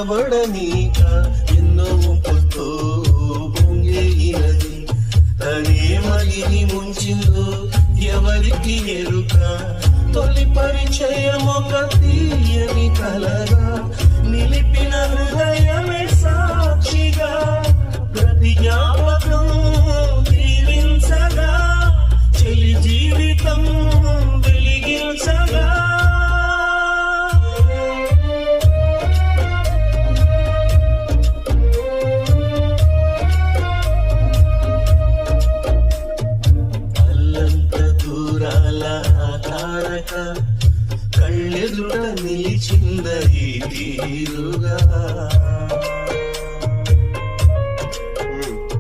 కనబడనీక ఎన్నో పొత్తు పొంగేయినది తనే మదిని ముంచిందో ఎవరికి ఎరుక తొలి పరిచయం ఒక తీయని కలగా నిలిపిన హృదయమే సాక్షిగా ప్రతి జ్ఞాపకం జీవించగా చెలి జీవితం వెలిగించగా